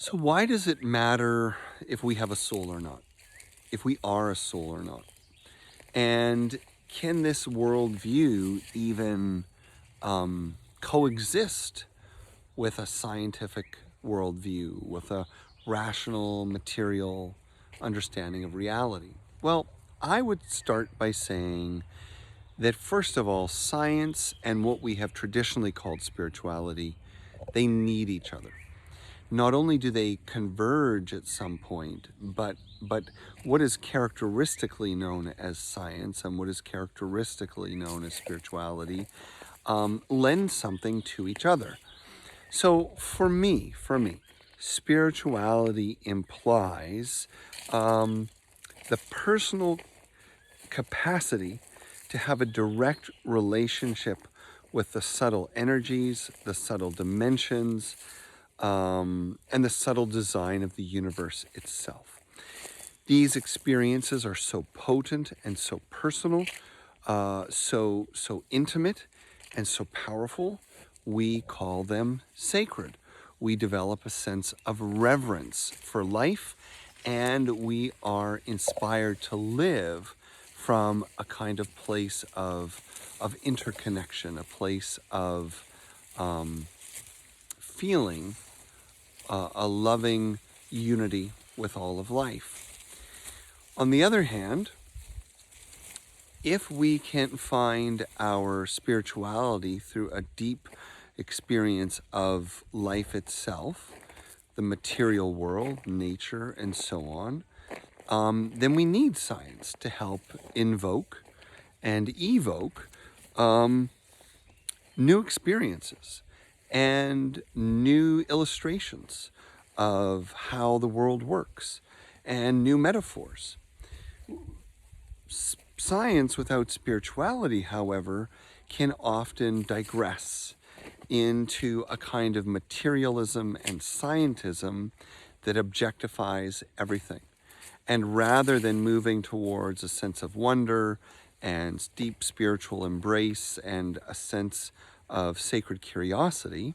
So why does it matter if we have a soul or not? If we are a soul or not? And can this worldview even coexist with a scientific worldview, with a rational, material understanding of reality? Well, I would start by saying that first of all, science and what we have traditionally called spirituality, they need each other. Not only do they converge at some point, but what is characteristically known as science and what is characteristically known as spirituality lend something to each other. So for me, spirituality implies the personal capacity to have a direct relationship with the subtle energies, the subtle dimensions, and the subtle design of the universe itself. These experiences are so potent and so personal, so intimate and so powerful. We call them sacred. We develop a sense of reverence for life, and we are inspired to live from a kind of place of interconnection, a place of feeling a loving unity with all of life. On the other hand, if we can't find our spirituality through a deep experience of life itself, the material world, nature, and so on, then we need science to help invoke and evoke new experiences and new illustrations of how the world works and new metaphors. Science without spirituality, however, can often digress into a kind of materialism and scientism that objectifies everything. And rather than moving towards a sense of wonder and deep spiritual embrace and a sense of sacred curiosity,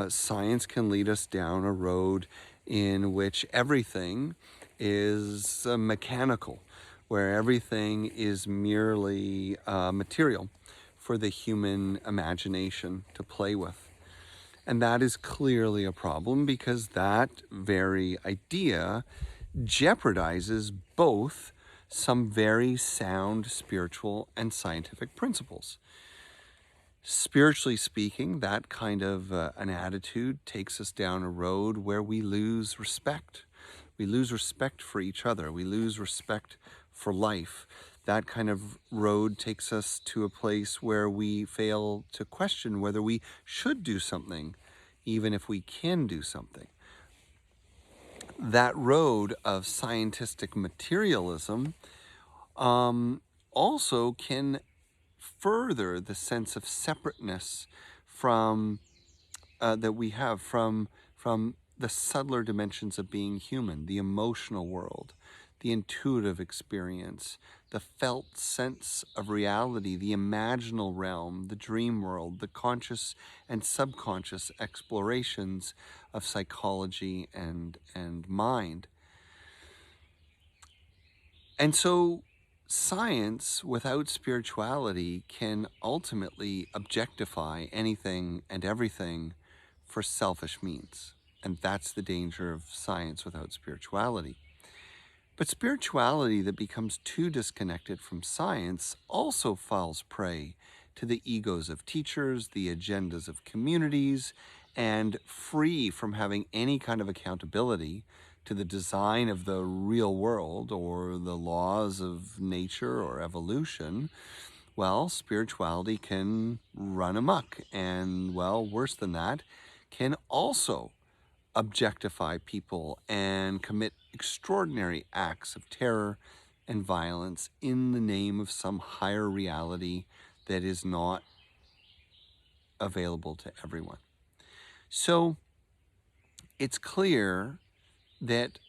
science can lead us down a road in which everything is mechanical, where everything is merely material for the human imagination to play with. And that is clearly a problem because that very idea jeopardizes both some very sound spiritual and scientific principles. Spiritually speaking, that kind of an attitude takes us down a road where we lose respect. We lose respect for each other. We lose respect for life. That kind of road takes us to a place where we fail to question whether we should do something, even if we can do something. That road of scientific materialism also can further the sense of separateness from that we have from the subtler dimensions of being human, the emotional world, the intuitive experience, the felt sense of reality, the imaginal realm, the dream world, the conscious and subconscious explorations of psychology and mind. And so science without spirituality can ultimately objectify anything and everything for selfish means. And that's the danger of science without spirituality. But spirituality that becomes too disconnected from science also falls prey to the egos of teachers, the agendas of communities, and free from having any kind of accountability to the design of the real world or the laws of nature or evolution, well, spirituality can run amok. And, well, worse than that, can also objectify people and commit extraordinary acts of terror and violence in the name of some higher reality that is not available to everyone. So it's clear that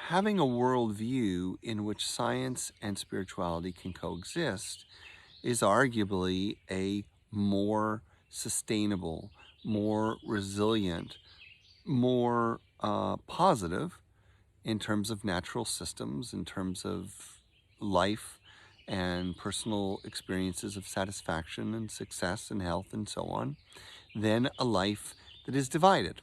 having a worldview in which science and spirituality can coexist is arguably a more sustainable, more resilient, more positive in terms of natural systems, in terms of life and personal experiences of satisfaction and success and health and so on, than a life that is divided,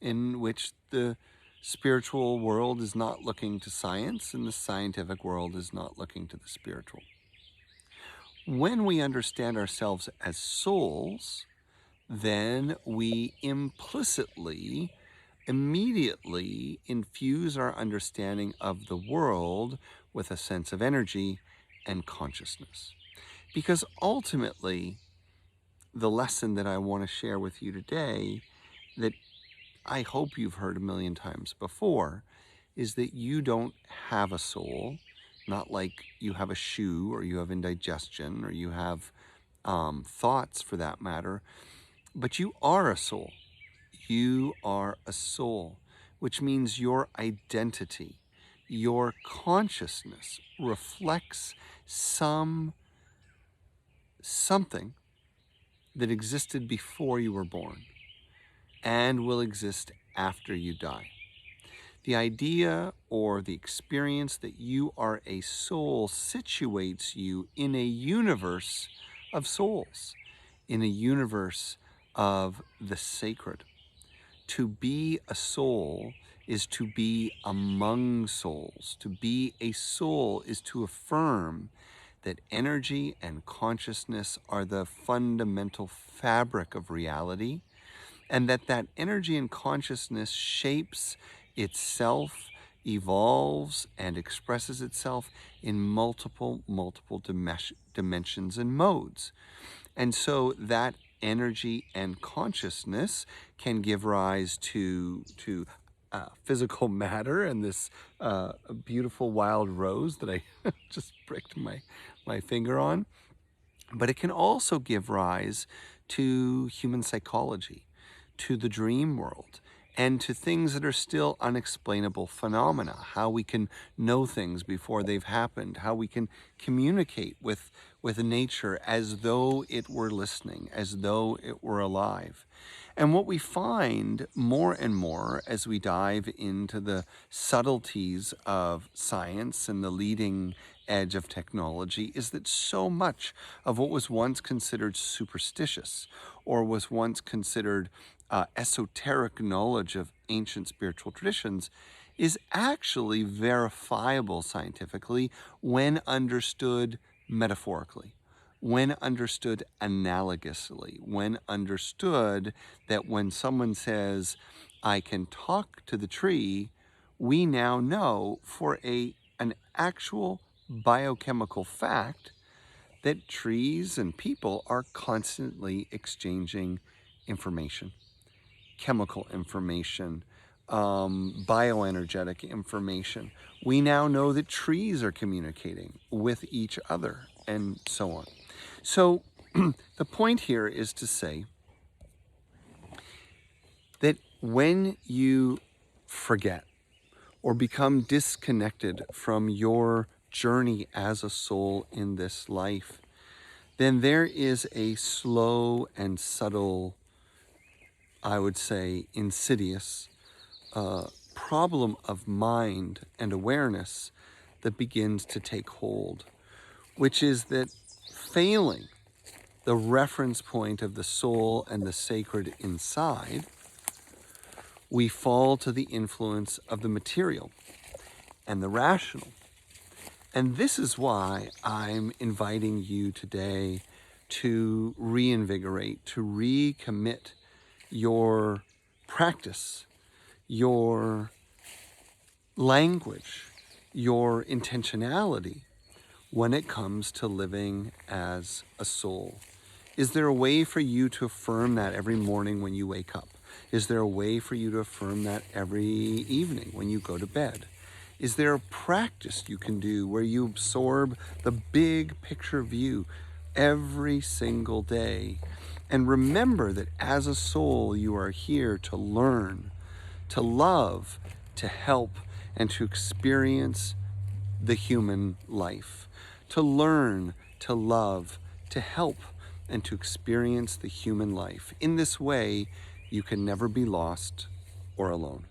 in which the spiritual world is not looking to science and the scientific world is not looking to the spiritual. When we understand ourselves as souls, then we implicitly, immediately infuse our understanding of the world with a sense of energy and consciousness. Because ultimately, the lesson that I want to share with you today, that I hope you've heard a million times before, is that you don't have a soul, not like you have a shoe or you have indigestion or you have thoughts for that matter, but you are a soul. You are a soul, which means your identity, your consciousness reflects something that existed before you were born and will exist after you die. The idea or the experience that you are a soul situates you in a universe of souls, in a universe of the sacred. To be a soul is to be among souls. To be a soul is to affirm that energy and consciousness are the fundamental fabric of reality, and that energy and consciousness shapes itself, evolves, and expresses itself in multiple dimensions and modes. And so that energy and consciousness can give rise to physical matter and this beautiful wild rose that I just pricked my finger on. But it can also give rise to human psychology, to the dream world, and to things that are still unexplainable phenomena, how we can know things before they've happened, how we can communicate with nature as though it were listening, as though it were alive. And what we find more and more as we dive into the subtleties of science and the leading edge of technology is that so much of what was once considered superstitious or was once considered esoteric knowledge of ancient spiritual traditions is actually verifiable scientifically when understood metaphorically, when understood analogously, when understood that when someone says, I can talk to the tree, we now know for an actual biochemical fact that trees and people are constantly exchanging information, chemical information, bioenergetic information. We now know that trees are communicating with each other and so on. So the point here is to say that when you forget or become disconnected from your journey as a soul in this life, then there is a slow and subtle, I would say insidious, problem of mind and awareness that begins to take hold, which is that failing the reference point of the soul and the sacred inside, we fall to the influence of the material and the rational. And this is why I'm inviting you today to reinvigorate, to recommit your practice, your language, your intentionality when it comes to living as a soul. Is there a way for you to affirm that every morning when you wake up? Is there a way for you to affirm that every evening when you go to bed? Is there a practice you can do where you absorb the big picture view every single day? And remember that as a soul, you are here to learn, to love, to help, and to experience the human life. To learn, to love, to help, and to experience the human life. In this way, you can never be lost or alone.